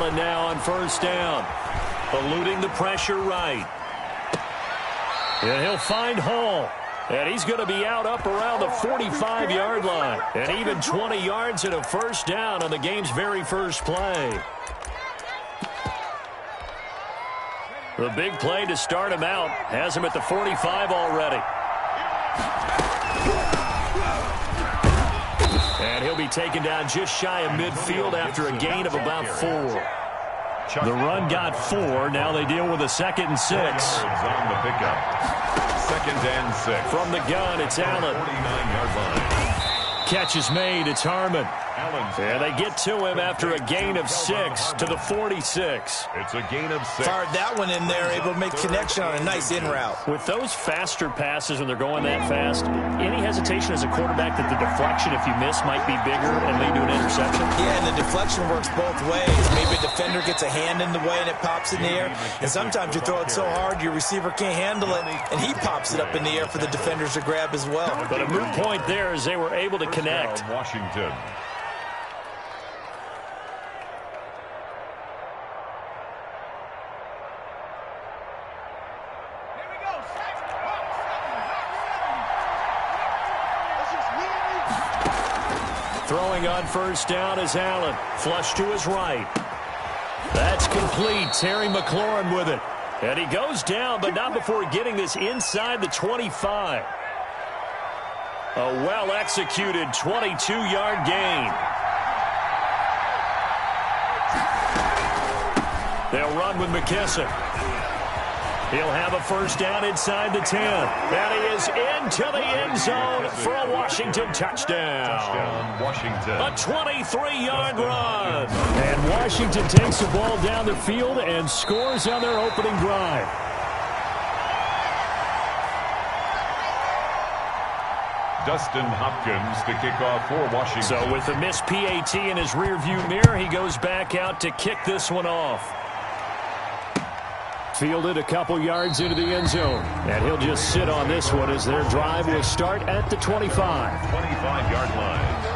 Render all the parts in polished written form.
Allen now on first down. Eluding the pressure right. And he'll find Hall. And he's going to be out up around the 45-yard line. And even 20 yards and a first down on the game's very first play. The big play to start him out has him at the 45 already. And he'll be taken down just shy of midfield after a gain of about 4. The run got 4. Now they deal with a 2nd and 6. On the pickup. 2nd and 6. From the gun, it's Allen. 49-yard line. Catch is made. It's Harmon. And they get to him after a gain of 6 to the 46. It's a gain of 6. Fired that one in there, able to make connection on a nice in route. With those faster passes when they're going that fast, any hesitation as a quarterback that the deflection, if you miss, might be bigger and lead to an interception? Yeah, and the deflection works both ways. Maybe a defender gets a hand in the way and it pops in the air. And sometimes you throw it so hard your receiver can't handle it, and he pops it up in the air for the defenders to grab as well. But a moot point there as they were able to connect. Washington. Throwing on first down is Allen. Flush to his right. That's complete. Terry McLaurin with it. And he goes down, but not before getting this inside the 25. A well-executed 22-yard gain. They'll run with McKissick. He'll have a first down inside the 10. And he is into the end zone for a Washington touchdown. Touchdown, Washington. A 23-yard run. And Washington takes the ball down the field and scores on their opening drive. Dustin Hopkins to kick off for Washington. So with a missed PAT in his rearview mirror, he goes back out to kick this one off. Fielded a couple yards into the end zone. And he'll just sit on this one as their drive will start at the 25. 25-yard line.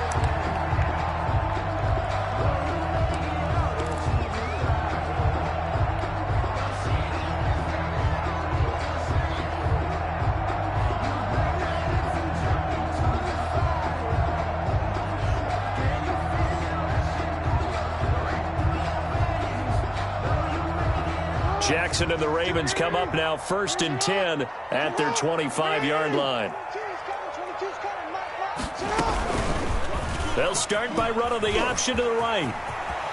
Jackson and the Ravens come up now 1st and 10 at their 25-yard line. They'll start by running the option to the right.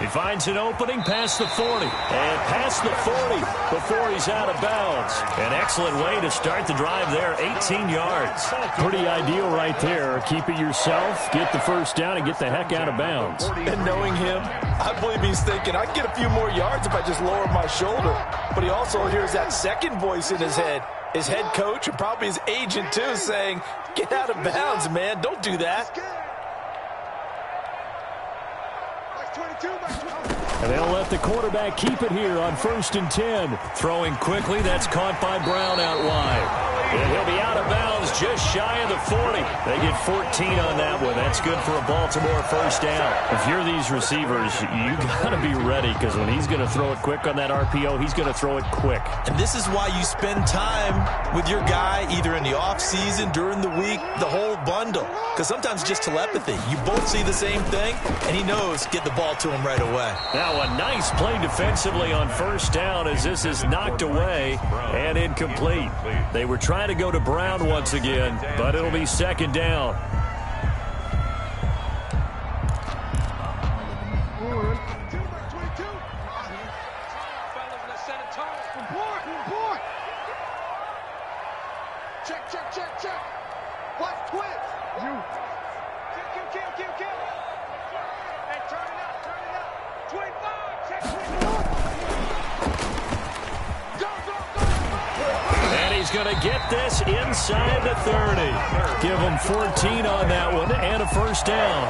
He finds an opening past the 40 and past the 40 before he's out of bounds. An excellent way to start the drive there, 18 yards. Pretty ideal right there. Keep it yourself, get the first down, and get the heck out of bounds. And knowing him, I believe he's thinking, I can get a few more yards if I just lower my shoulder. But he also hears that second voice in his head, his head coach and probably his agent too, saying, get out of bounds, man. Don't do that. And they'll let the quarterback keep it here on 1st and 10. Throwing quickly, that's caught by Brown out wide. And he'll be out of bounds just shy of the 40. They get 14 on that one. That's good for a Baltimore first down. If you're these receivers, you got to be ready because when he's going to throw it quick on that RPO, he's going to throw it quick. And this is why you spend time with your guy either in the offseason, during the week, the whole bundle. Because sometimes just telepathy. You both see the same thing, and he knows get the ball to him right away. Now a nice play defensively on first down as this is knocked away and incomplete. They were trying to go to Brown once again, but it'll be 2nd down. Check. Watch twist. Kill. Hey, turn it up. 25. Check 25. And he's going to get this inside the 30. Give him 14 on that one and a first down.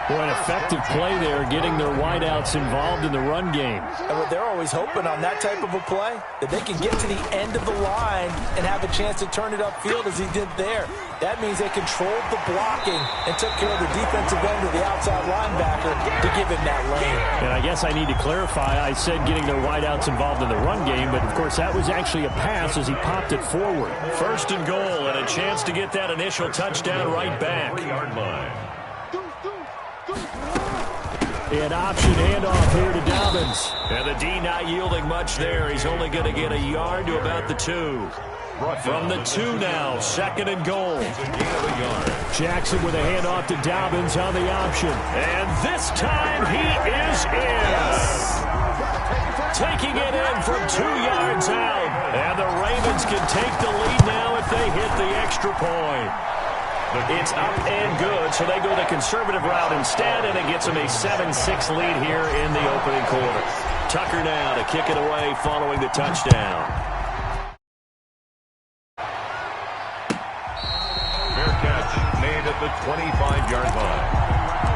Boy, an effective play there, getting their wideouts involved in the run game. And they're always hoping on that type of a play that they can get to the end of the line and have a chance to turn it upfield as he did there. That means they controlled the blocking and took care of the defensive end of the outside linebacker to give him that lane. And I guess I need to clarify, I said getting their wideouts involved in the run game, but of course that was actually a pass as he popped it forward. First and goal, and a chance to get that initial touchdown right back. An option handoff here to Dobbins. And the D not yielding much there. He's only going to get a yard to about the 2. From the 2 now, second and goal. Jackson with a handoff to Dobbins on the option. And this time he is in. Taking it in from 2 yards out. And the Ravens can take the lead now if they hit the extra point. It's up and good, so they go the conservative route instead, and it gets them a 7-6 lead here in the opening quarter. Tucker now to kick it away following the touchdown. Fair catch made at the 25-yard line.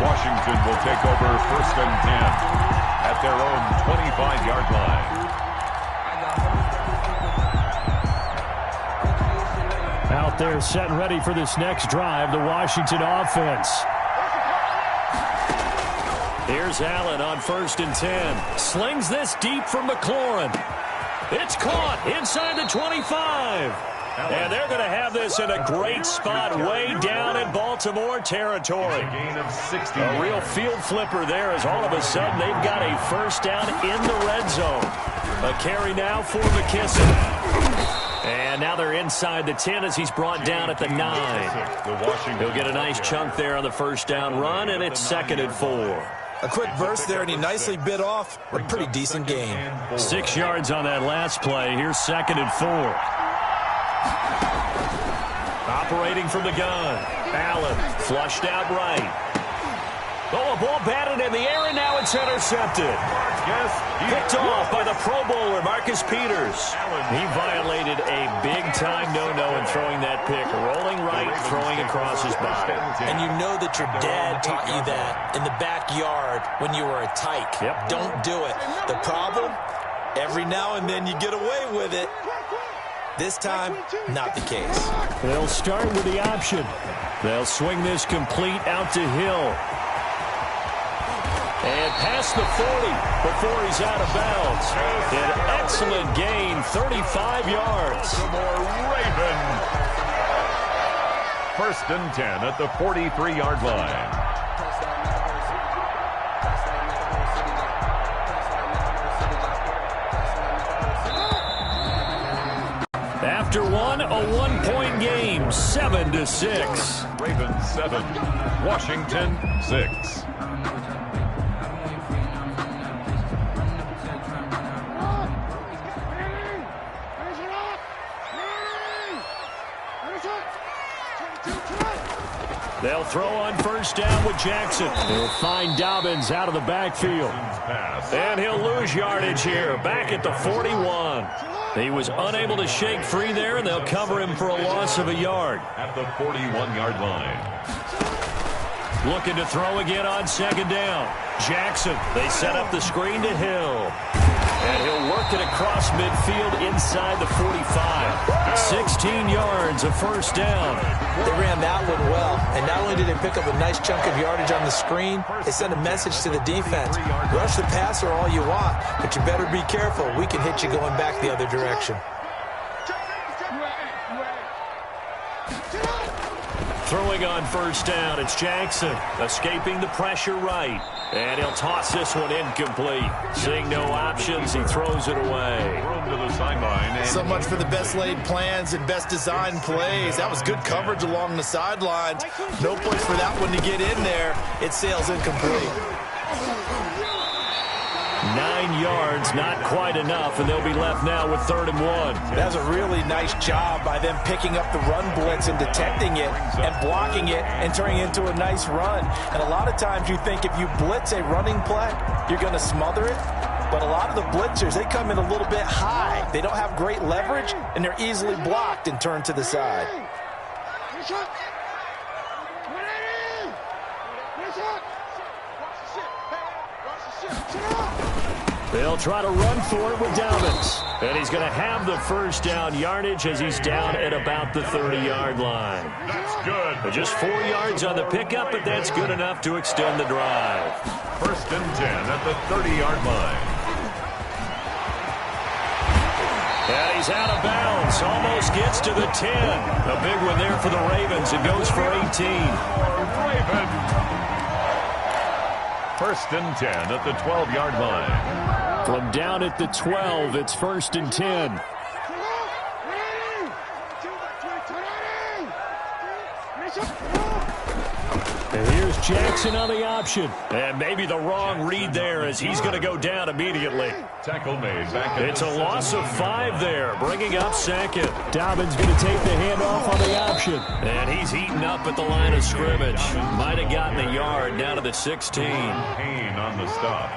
Washington will take over first and 10 at their own 25-yard line. Out there set and ready for this next drive, the Washington offense. Here's Allen on first and 10. Slings this deep from McLaurin. It's caught inside the 25. And they're going to have this in a great spot way down in Baltimore territory. A real field flipper there as all of a sudden they've got a first down in the red zone. A carry now for McKissick. And now they're inside the 10 as he's brought down at the 9. He'll get a nice chunk there on the first down run, and it's second and 4. A quick burst there, and he nicely bit off a pretty decent gain. 6 yards on that last play. Here's second and 4. Operating from the gun. Allen flushed out right. Oh, a ball batted in the air, and now it's intercepted. Picked off by the Pro Bowler, Marcus Peters. He violated a big-time no-no in throwing that pick. Rolling right, throwing across his body. And you know that your dad taught you that in the backyard when you were a tyke. Yep. Don't do it. The problem, every now and then you get away with it. This time, not the case. They'll start with the option. They'll swing this complete out to Hill. And past the 40 before he's out of bounds. An excellent gain, 35 yards. Raven. First and 10 at the 43-yard line. After one, a one-point game, 7-6. Ravens 7, Washington 6. They'll throw on first down with Jackson. He'll find Dobbins out of the backfield. And he'll lose yardage here, back at the 41. He was unable to shake free there, and they'll cover him for a loss of a yard. At the 41-yard line. Looking to throw again on second down. Jackson, they set up the screen to Hill. And he'll work it across midfield inside the 45. 16 yards, a first down. They ran that one well, and not only did they pick up a nice chunk of yardage on the screen, they sent a message to the defense. Rush the passer all you want, but you better be careful. We can hit you going back the other direction. Throwing on first down, it's Jackson, escaping the pressure right. And he'll toss this one incomplete. Seeing no options, he throws it away. To the sideline. So much for the best laid plans and best designed plays. That was good coverage along the sidelines. No place for that one to get in there. It sails incomplete. 9 yards, not quite enough, and they'll be left now with 3rd and 1. That was a really nice job by them picking up the run blitz and detecting it and blocking it and turning it into a nice run. And a lot of times you think if you blitz a running play, you're going to smother it. But a lot of the blitzers, they come in a little bit high. They don't have great leverage, and they're easily blocked and turned to the side. They'll try to run for it with Dobbins. And he's going to have the first down yardage as he's down at about the 30-yard line. That's good. Just 4 yards on the pickup, but that's good enough to extend the drive. First and 10 at the 30-yard line. And he's out of bounds. Almost gets to the 10. A big one there for the Ravens. It goes for 18. Ravens. First and 10 at the 12-yard line. From down at the 12, it's first and 10. And here's Jackson on the option. And maybe the wrong read there as he's going to go down immediately. Tackle made. Back It's a loss of 5 there, bringing up second. Dobbins going to take the handoff on the option. And he's eaten up at the line of scrimmage. Might have gotten a yard down to the 16. Payne on the stop.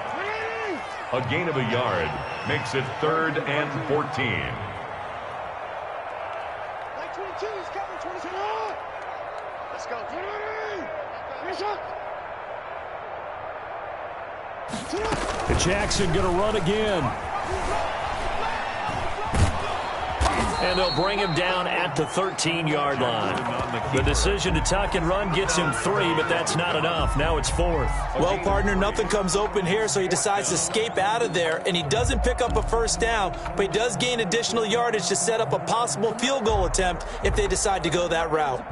A gain of a yard makes it 3rd and 14. Let's go. Jackson going to run again. And they'll bring him down at the 13-yard line. The decision to tuck and run gets him 3, but that's not enough. Now it's 4th. Well, partner, nothing comes open here, so he decides to escape out of there, and he doesn't pick up a first down, but he does gain additional yardage to set up a possible field goal attempt if they decide to go that route.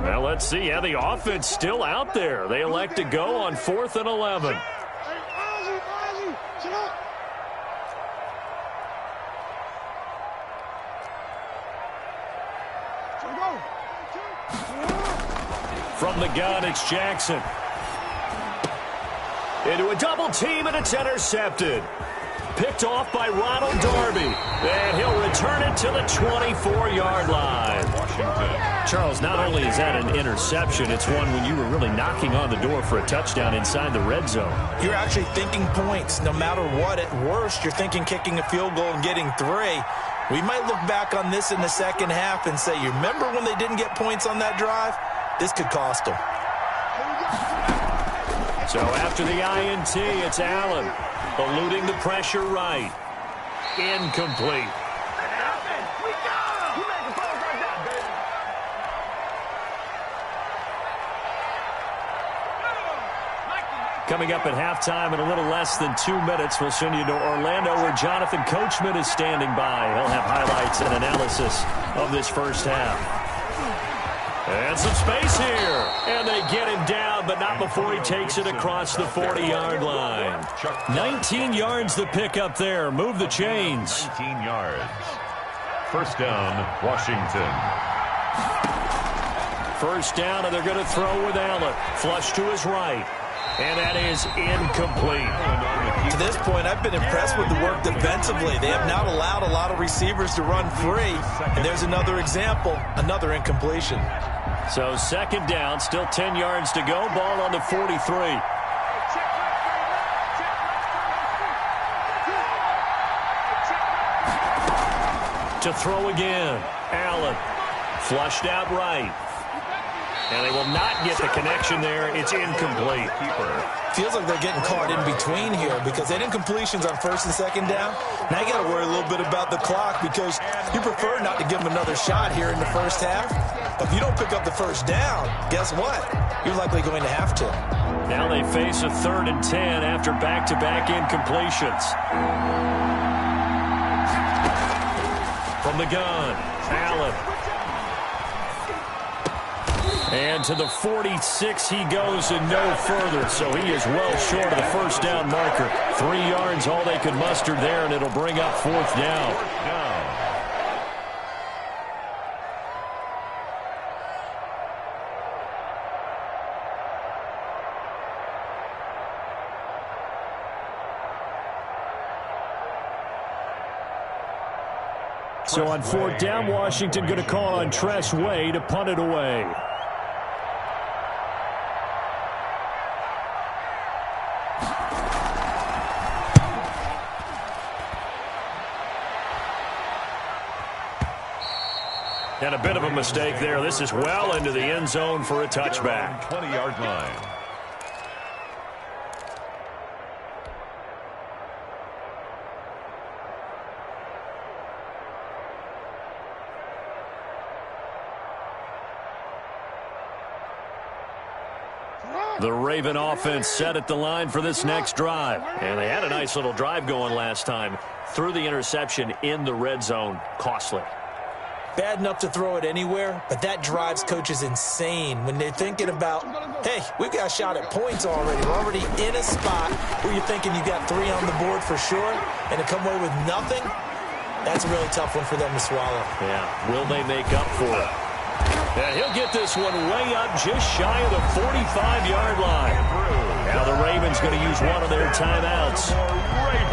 Well, let's see. Yeah, the offense still out there. They elect to go on 4th and 11. From the gun, it's Jackson. Into a double team, and it's intercepted. Picked off by Ronald Darby. And he'll return it to the 24-yard line. Washington. Charles, not only is that an interception, it's one when you were really knocking on the door for a touchdown inside the red zone. You're actually thinking points no matter what. At worst, you're thinking kicking a field goal and getting 3. We might look back on this in the second half and say, you remember when they didn't get points on that drive? This could cost them. So after the INT, it's Allen. Eluding the pressure right. Incomplete. Coming up at halftime in a little less than 2 minutes, we'll send you to Orlando where Jonathan Coachman is standing by. He'll have highlights and analysis of this first half. And some space here. And they get him down, but not before he takes it across the 40-yard line. 19 yards the pick up there. Move the chains. 19 yards. First down, Washington. First down, and they're going to throw with Allen. Flush to his right. And that is incomplete. To this point, I've been impressed with the work defensively. They have not allowed a lot of receivers to run free. And there's another example, another incompletion. So second down, still 10 yards to go. Ball on the 43. To throw again. Allen. Flushed out right. And they will not get the connection there. It's incomplete. Feels like they're getting caught in between here because they did incompletions on first and second down. Now you got to worry a little bit about the clock because you prefer not to give them another shot here in the first half. But if you don't pick up the first down, guess what? You're likely going to have to. Now they face a 3rd and 10 after back-to-back incompletions. From the gun, Allen. And to the 46 he goes and no further. So he is well short of the first down marker. 3 yards, all they could muster there, and it'll bring up 4th down. So on 4th down, Washington going to call on Tress Way to punt it away. And a bit of a mistake there. This is well into the end zone for a touchback. 20-yard line. The Raven offense set at the line for this next drive. And they had a nice little drive going last time. Threw the interception in the red zone. Costly. Bad enough to throw it anywhere, but that drives coaches insane when they're thinking about, hey, we've got a shot at points already. We're already in a spot where you're thinking you got 3 on the board for sure, and to come away with nothing, that's a really tough one for them to swallow. Yeah, will they make up for it? And he'll get this one way up just shy of the 45-yard line. Now the Ravens going to use one of their timeouts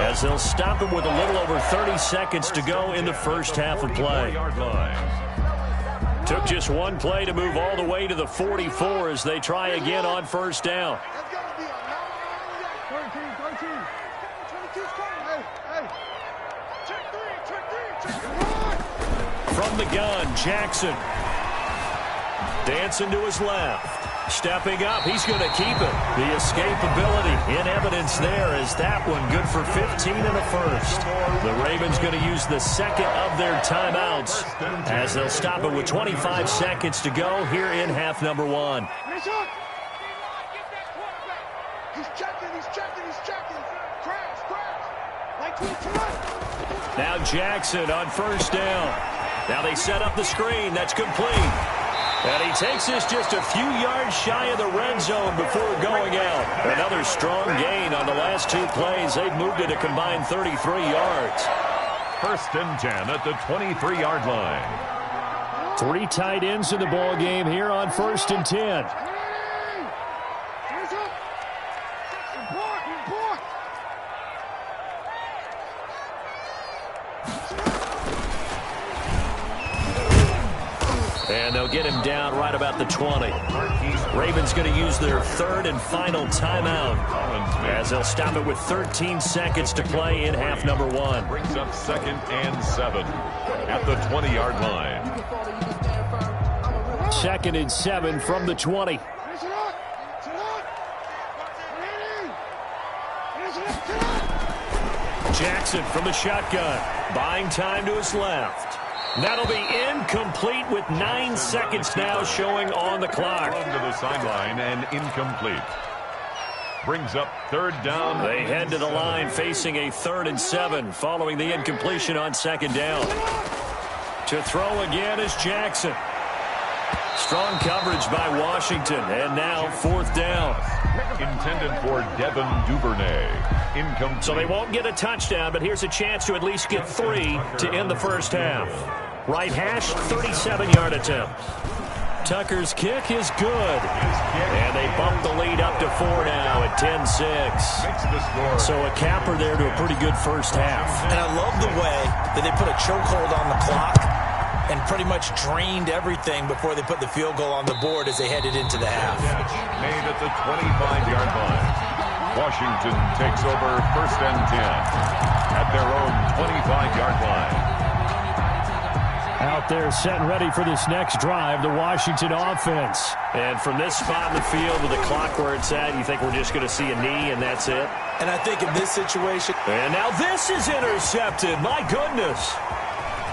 as they'll stop him with a little over 30 seconds to go in the first half of play. Took just one play to move all the way to the 44 as they try again on first down. From the gun, Jackson. Dancing to his left. Stepping up, he's going to keep it. The escapability in evidence there as that one good for 15 and a first. The Ravens going to use the second of their timeouts as they'll stop it with 25 seconds to go here in half number 1. Now Jackson on first down. Now they set up the screen. That's complete. And he takes this just a few yards shy of the red zone before going out. Another strong gain on the last 2 plays. They've moved it a combined 33 yards. First and 10 at the 23-yard line. 3 tight ends in the ball game here on first and 10. And they'll get him down right about the 20. Ravens going to use their third and final timeout as they'll stop it with 13 seconds to play in half number 1. Brings up second and 7 at the 20-yard line. Second and 7 from the 20. Jackson from the shotgun. Buying time to his left. That'll be incomplete with 9 seconds now showing on the clock. Run to the sideline and incomplete. Brings up third down. They head to the line facing a 3rd and 7 following the incompletion on second down. To throw again is Jackson. Strong coverage by Washington, and now 4th down. Intended for Devin Duvernay. Incomplete. So they won't get a touchdown, but here's a chance to at least get 3 to end the first half. Right hash, 37-yard attempt. Tucker's kick is good. And they bump the lead up to 4 now at 10-6. So a capper there to a pretty good first half. And I love the way that they put a chokehold on the clock and pretty much drained everything before they put the field goal on the board as they headed into the half. Made at the 25-yard line. Washington takes over first and 10 at their own 25-yard line. Out there set and ready for this next drive, the Washington offense. And from this spot in the field with the clock where it's at, you think we're just going to see a knee and that's it? And I think in this situation... And now this is intercepted. My goodness.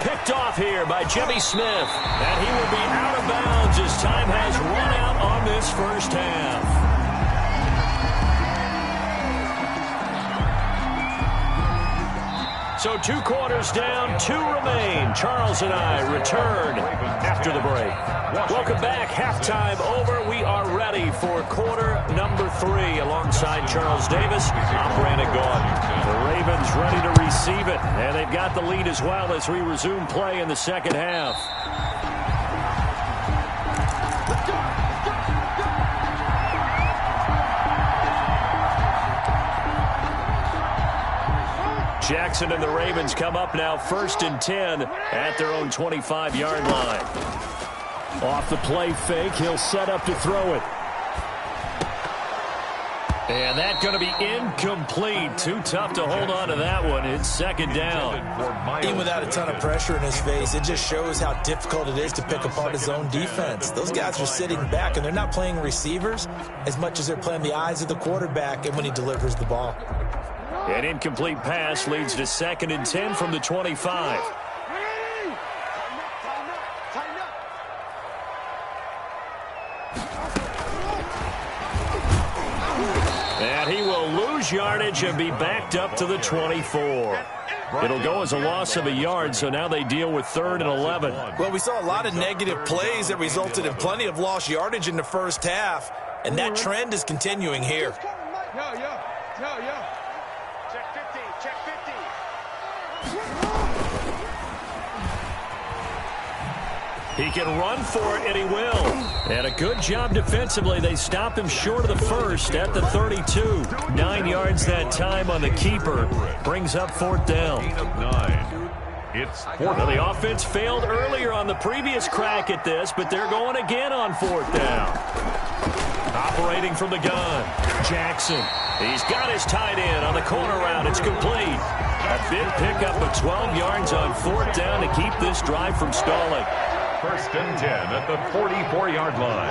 Picked off here by Jimmy Smith. And he will be out of bounds as time has run out on this first half. So 2 quarters down, 2 remain. Charles and I return after the break. Welcome back. Halftime over. We are ready for quarter number 3 alongside Charles Davis. I'm Brandon Gaudin. The Ravens ready to receive it. And they've got the lead as well as we resume play in the second half. Jackson and the Ravens come up now first and 10 at their own 25-yard line. Off the play fake, he'll set up to throw it. And that's going to be incomplete. Too tough to hold on to that one. It's second down. Even without a ton of pressure in his face, it just shows how difficult it is to pick apart his own defense. Those guys are sitting back, and they're not playing receivers as much as they're playing the eyes of the quarterback and when he delivers the ball. An incomplete pass leads to 2nd and 10 from the 25. And he will lose yardage and be backed up to the 24. It'll go as a loss of a yard, so now they deal with 3rd and 11. Well, we saw a lot of negative plays that resulted in plenty of lost yardage in the first half, and that trend is continuing here. Yo. Check 50, check 50. He can run for it, and he will. And a good job defensively. They stop him short of the first at the 32. 9 yards that time on the keeper. Brings up 4th down. It's Well, the offense failed earlier on the previous crack at this, but they're going again on 4th down. Operating from the gun, Jackson. He's got his tight end on the corner route. It's complete. A big pickup of 12 yards on 4th down to keep this drive from stalling. 1st and 10 at the 44-yard line.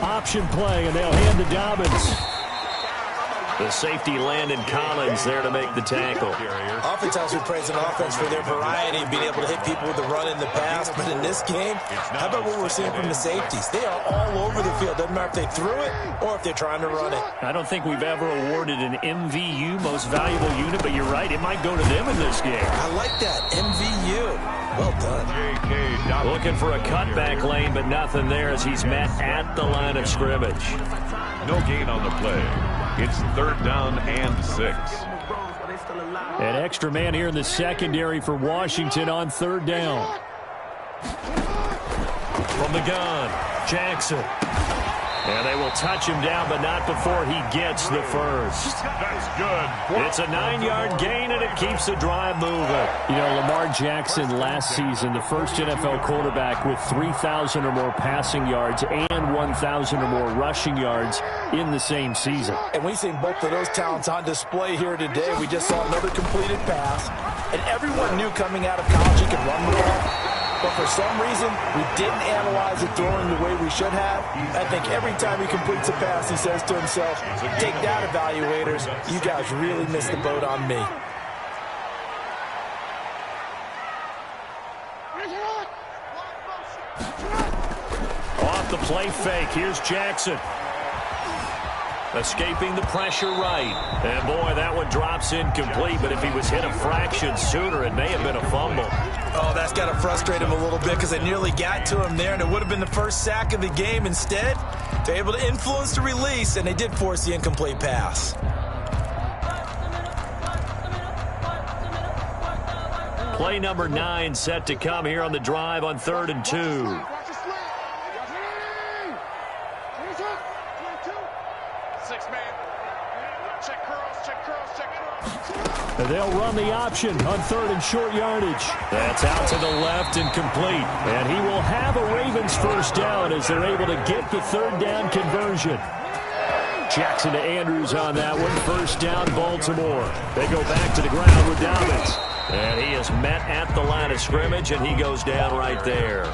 Option play, and they'll hand to Dobbins. The safety Landon Collins there to make the tackle. Oftentimes we praise an offense for their variety of being able to hit people with the run in the pass, but in this game, how about what we're seeing from the safeties? They are all over the field. Doesn't matter if they threw it or if they're trying to run it. I don't think we've ever awarded an MVU, most valuable unit, but you're right, it might go to them in this game. I like that, MVU. Well done. Looking for a cutback lane, but nothing there as he's met at the line of scrimmage. No gain on the play. It's 3rd down and 6. An extra man here in the secondary for Washington on 3rd down. From the gun, Jackson. And they will touch him down, but not before he gets the first. That's good. It's a 9-yard gain, and it keeps the drive moving. You know, Lamar Jackson last season, the first NFL quarterback with 3,000 or more passing yards and 1,000 or more rushing yards in the same season. And we've seen both of those talents on display here today. We just saw another completed pass, and everyone knew coming out of college he could run the ball. But for some reason, we didn't analyze it throwing the way we should have. I think every time he completes a pass, he says to himself, take that, evaluators. You guys really missed the boat on me. Off the play fake, here's Jackson. Escaping the pressure right. And boy, that one drops incomplete, but if he was hit a fraction sooner, it may have been a fumble. Oh, that's got to frustrate him a little bit because they nearly got to him there, and it would have been the first sack of the game. Instead, they're able to influence the release, and they did force the incomplete pass. Play number 9 set to come here on the drive on 3rd and 2. They'll run the option on 3rd and short yardage. That's out to the left and complete. And he will have a Ravens first down as they're able to get the 3rd down conversion. Jackson to Andrews on that one. First down, Baltimore. They go back to the ground with Dobbins. And he is met at the line of scrimmage, and he goes down right there.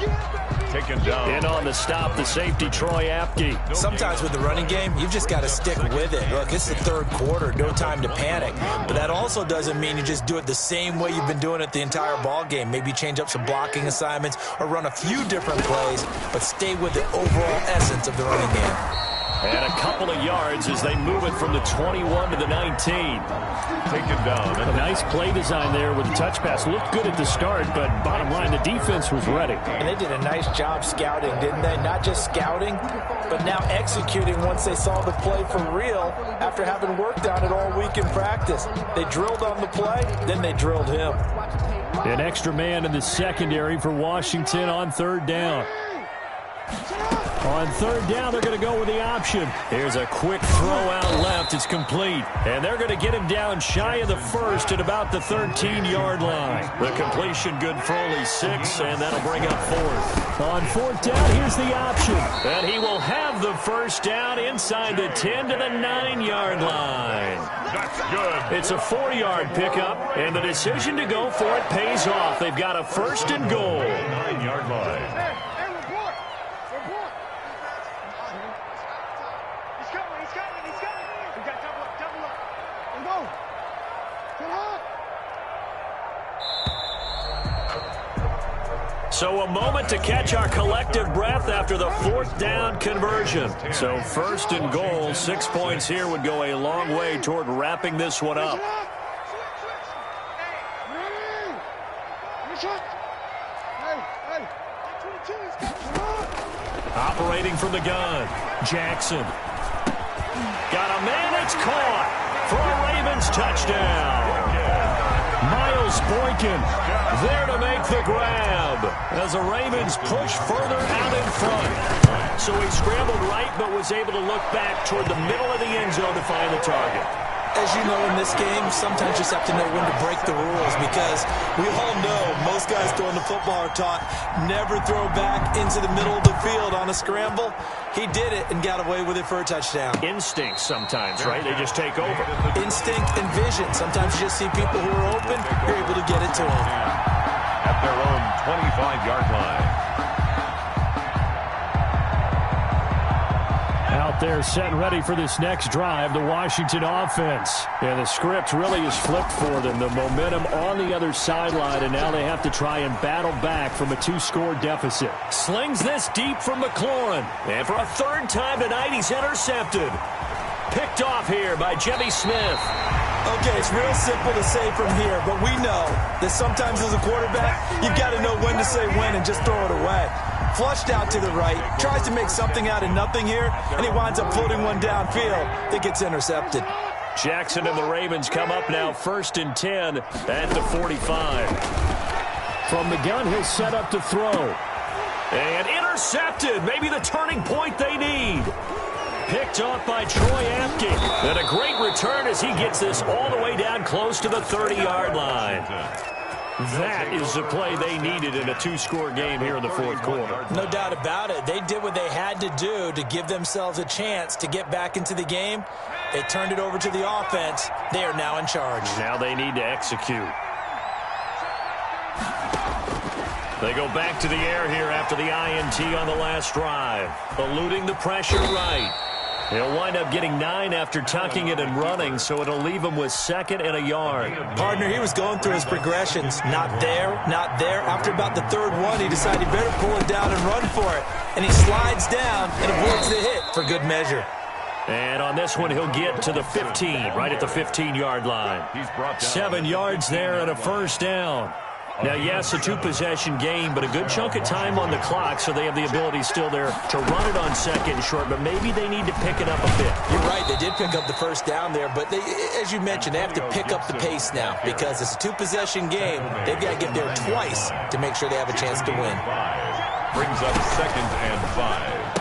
Taken down. In on the stop, the safety, Troy Apke. Sometimes with the running game, you've just got to stick with it. Look, it's the 3rd quarter, no time to panic. But that also doesn't mean you just do it the same way you've been doing it the entire ball game. Maybe change up some blocking assignments or run a few different plays, but stay with the overall essence of the running game. And a couple of yards as they move it from the 21 to the 19. Taken down. A nice play design there with the touch pass. Looked good at the start, but bottom line, the defense was ready. And they did a nice job scouting, didn't they? Not just scouting, but now executing once they saw the play for real after having worked on it all week in practice. They drilled on the play, then they drilled him. An extra man in the secondary for Washington on 3rd down. On third down, they're going to go with the option. Here's a quick throw out left. It's complete. And they're going to get him down shy of the first at about the 13-yard line. The completion good for only 6, and that'll bring up fourth. On fourth down, here's the option. And he will have the first down inside the 10 to the 9-yard line. That's good. It's a 4-yard pickup, and the decision to go for it pays off. They've got a first and goal. 9-yard line. So a moment to catch our collective breath after the fourth down conversion. So first and goal, 6 points here would go a long way toward wrapping this one up. Operating from the gun, Jackson. Got a man, it's caught for a Ravens touchdown. Miles Boykin there to make the grab as the Ravens push further out in front. So he scrambled right but was able to look back toward the middle of the end zone to find the target. As you know, in this game, sometimes you just have to know when to break the rules because we all know most guys throwing the football are taught never throw back into the middle of the field on a scramble. He did it and got away with it for a touchdown. Instinct sometimes, right? They just take over. Instinct and vision. Sometimes you just see people who are open, you're able to get it to them. At their own 25-yard line. Out there set and ready for this next drive, the Washington offense. And the script really is flipped for them. The momentum on the other sideline, and now they have to try and battle back from a 2-score deficit. Slings this deep from McLaurin. And for a third time tonight, he's intercepted. Picked off here by Jimmy Smith. Okay, it's real simple to say from here, but we know that sometimes as a quarterback, you've got to know when to say when and just throw it away. Flushed out to the right, tries to make something out of nothing here, and he winds up floating one downfield that gets intercepted. Jackson and the Ravens come up now first and 10 at the 45. From the gun, he'll set up to throw. And intercepted, maybe the turning point they need. Picked off by Troy Apke. And a great return as he gets this all the way down close to the 30-yard line. That is the play they needed in a 2-score game here in the fourth quarter. No doubt about it. They did what they had to do to give themselves a chance to get back into the game. They turned it over to the offense. They are now in charge. Now they need to execute. They go back to the air here after the INT on the last drive. Eluding the pressure right. He'll wind up getting 9 after tucking it and running, so it'll leave him with 2nd and a yard. Partner, he was going through his progressions. Not there, not there. After about the third one, he decided he better pull it down and run for it. And he slides down and avoids the hit for good measure. And on this one, he'll get to the 15, right at the 15-yard line. 7 yards there and a first down. Now, yes, a 2-possession game, but a good chunk of time on the clock, so they have the ability still there to run it on 2nd and short, but maybe they need to pick it up a bit. You're right. They did pick up the first down there, but they, as you mentioned, they have to pick up the pace now because it's a 2-possession game. They've got to get there twice to make sure they have a chance to win. Brings up 2nd and 5.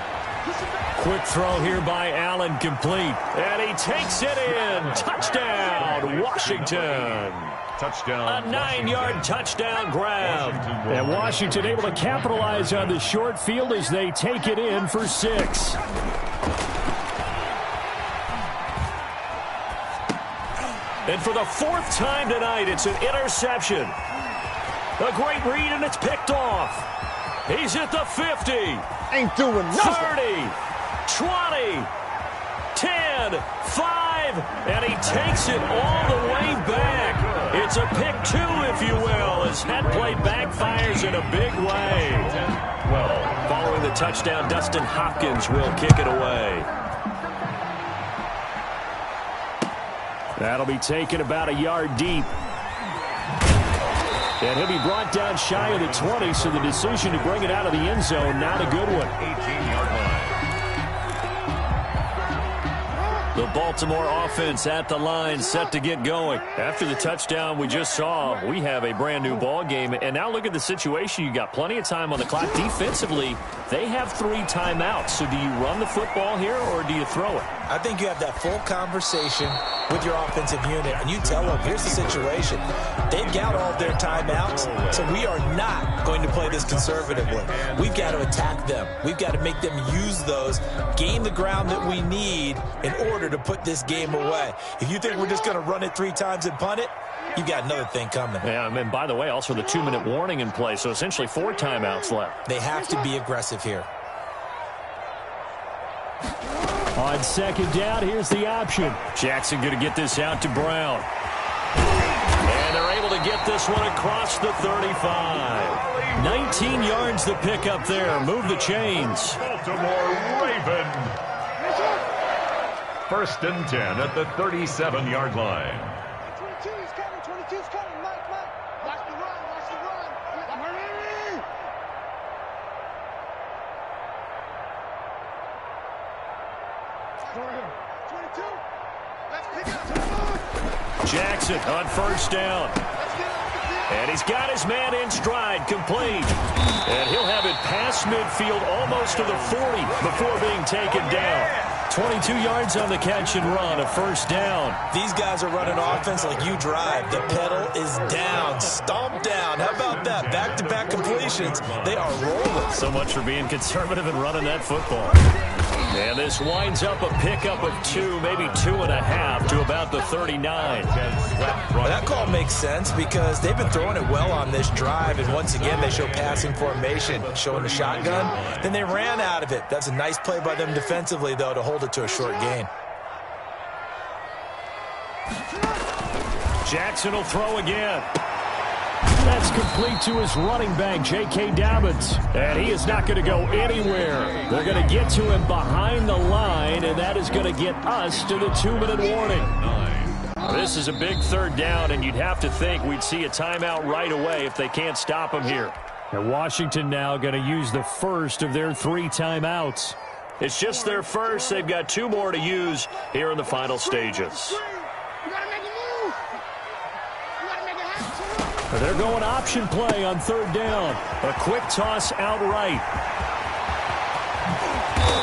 Quick throw here by Allen, complete. And he takes it in. Touchdown, Washington. Touchdown. A 9-yard touchdown grab. And Washington able to capitalize on the short field as they take it in for 6. And for the 4th time tonight, it's an interception. A great read, and it's picked off. He's at the 50. Ain't doing nothing. 30. 20, 10, 5, and he takes it all the way back. It's a pick 2, if you will, as head play backfires in a big way. Well, following the touchdown, Dustin Hopkins will kick it away. That'll be taken about a yard deep. And he'll be brought down shy of the 20, so the decision to bring it out of the end zone, not a good one. 18-yard line. The Baltimore offense at the line, set to get going. After the touchdown we just saw, we have a brand new ball game. And now look at the situation. You got plenty of time on the clock. Defensively, they have 3 timeouts. So do you run the football here or do you throw it? I think you have that full conversation with your offensive unit, and you tell them, here's the situation. They've got all their timeouts, so we are not going to play this conservatively. We've got to attack them. We've got to make them use those, gain the ground that we need in order to put this game away. If you think we're just going to run it 3 times and punt it, you got another thing coming. Yeah, and by the way, also the 2-minute warning in play, so essentially 4 timeouts left. They have to be aggressive here. On second down, here's the option. Jackson going to get this out to Brown. And they're able to get this one across the 35. 19 yards to pick up there. Move the chains. Baltimore Raven. 1st and 10 at the 37-yard line. 22's coming. 22's coming. Mike. Watch the run. Watch the run. Hurry. 22. Let's pick it up. Jackson on 1st down. And he's got his man in stride, complete. And he'll have it past midfield almost to the 40 before being taken down. 22 yards on the catch and run, a 1st down. These guys are running offense like you drive. The pedal is down, stomp down. How about that? Back-to-back completions. They are rolling. So much for being conservative and running that football. And this winds up a pickup of 2, maybe 2.5 to about the 39. That call makes sense because they've been throwing it well on this drive, and once again they show passing formation, showing the shotgun. Then they ran out of it. That's a nice play by them defensively, though, to hold it to a short gain. Jackson will throw again. That's complete to his running back, J.K. Dobbins. And he is not going to go anywhere. They're going to get to him behind the line, and that is going to get us to the 2-minute warning. This is a big 3rd down, and you'd have to think we'd see a timeout right away if they can't stop him here. And Washington now going to use the 1st of their 3 timeouts. It's just their 1st. They've got 2 more to use here in the final stages. They're going option play on 3rd down. A quick toss outright.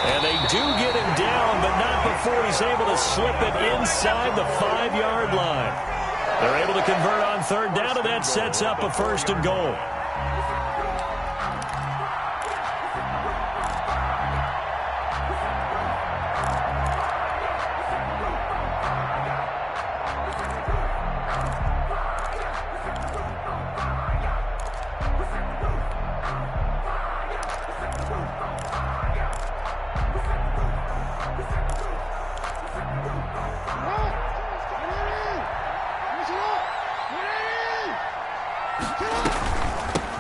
And they do get him down, but not before he's able to slip it inside the 5-yard line. They're able to convert on 3rd down, and that sets up a 1st and goal.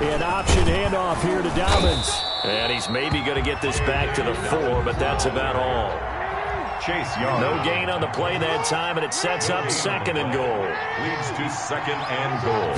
An option handoff here to Dobbins. And he's maybe going to get this back to the 4, but that's about all. Chase Young. No gain on the play that time, and it sets up 2nd and goal. Leads to 2nd and goal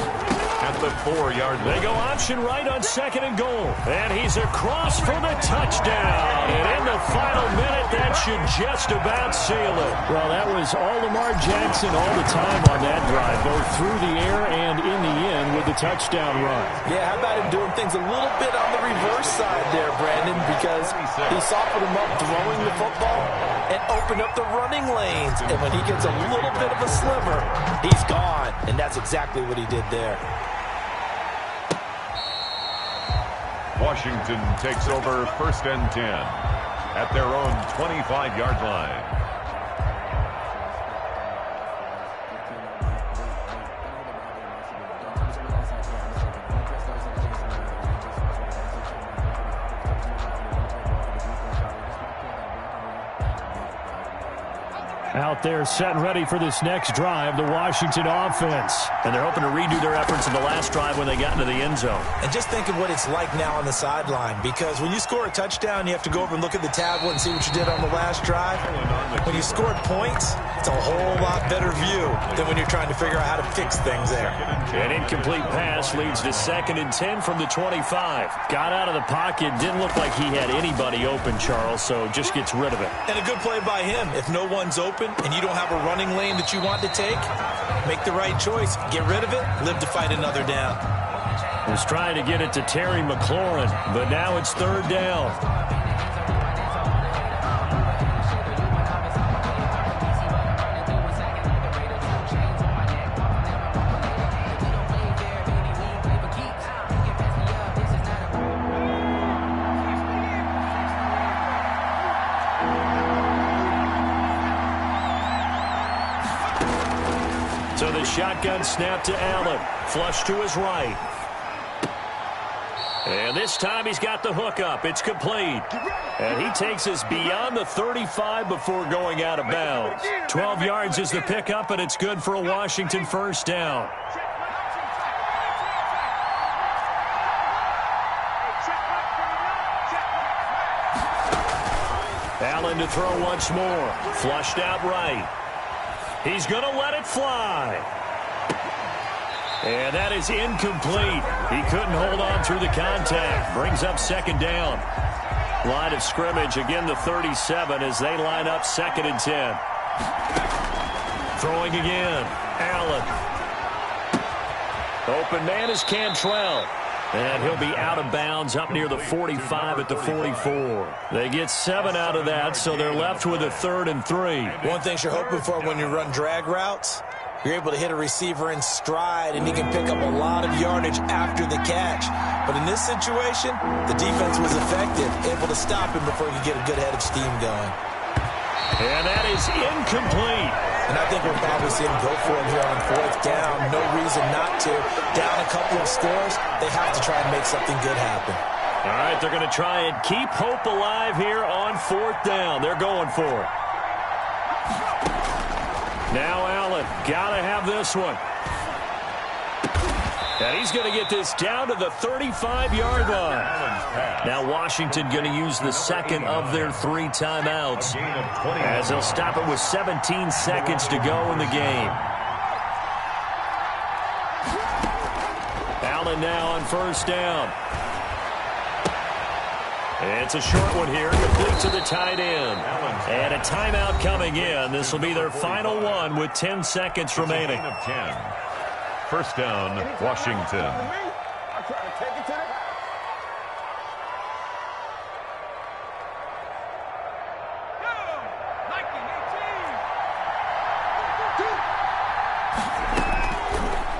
at the 4-yard line. They go option right on 2nd and goal. And he's across for the touchdown. And in the final minute, that should just about seal it. Well, that was all Lamar Jackson all the time on that drive, both through the air and in the end with the touchdown run. Yeah, how about him doing things a little bit on the reverse side there, Brandon, because he softened him up throwing the football and opened up the running lanes. And when he gets a little bit of a sliver, he's gone. And that's exactly what he did there. Washington takes over 1st and 10 at their own 25-yard line. Out there set and ready for this next drive, the Washington offense. And they're hoping to redo their efforts in the last drive when they got into the end zone. And just think of what it's like now on the sideline, because when you score a touchdown, you have to go over and look at the tablet and see what you did on the last drive. When you scored points, it's a whole lot better view than when you're trying to figure out how to fix things there. An incomplete pass leads to 2nd and 10 from the 25. Got out of the pocket, didn't look like he had anybody open, Charles, so just gets rid of it. And a good play by him. If no one's open, open and you don't have a running lane that you want to take, make the right choice. Get rid of it, live to fight another down. Was trying to get it to Terry McLaurin, but now it's third down. So the shotgun snap to Allen. Flush to his right. And this time he's got the hook up. It's complete. And he takes us beyond the 35 before going out of bounds. 12 yards is the pickup, and it's good for a Washington first down. Allen to throw once more. Flushed out right. He's going to let it fly. And that is incomplete. He couldn't hold on through the contact. Brings up second down. Line of scrimmage, again the 37 as they line up 2nd and 10. Throwing again. Allen. Open man is Cantrell. And he'll be out of bounds up near the 45 at the 44. They get 7 out of that, so they're left with a 3rd and 3. One thing you're hoping for when you run drag routes, you're able to hit a receiver in stride, and he can pick up a lot of yardage after the catch. But in this situation, the defense was effective, able to stop him before he could get a good head of steam going. And that is incomplete. And I think we're probably seeing him go for it here on 4th down. No reason not to. Down a couple of scores, they have to try and make something good happen. All right, they're going to try and keep hope alive here on 4th down. They're going for it. Now Allen, got to have this one. And he's going to get this down to the 35-yard line. Now Washington going to use the second of their 3 timeouts as they'll stop it with 17 seconds to go in the game. Allen now on first down. It's a short one here, complete to the tight end. And a timeout coming in. This will be their final one with 10 seconds remaining. First down, Washington.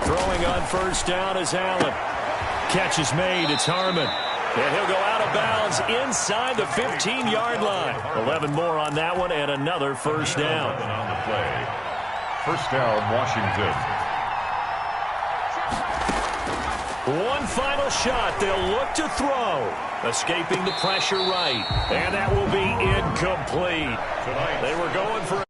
Throwing on first down is Allen. Catch is made. It's Harmon. And he'll go out of bounds inside the 15-yard line. 11 more on that one and another first down. On the play. First down, Washington. One final shot. They'll look to throw. Escaping the pressure right. And that will be incomplete. They were going for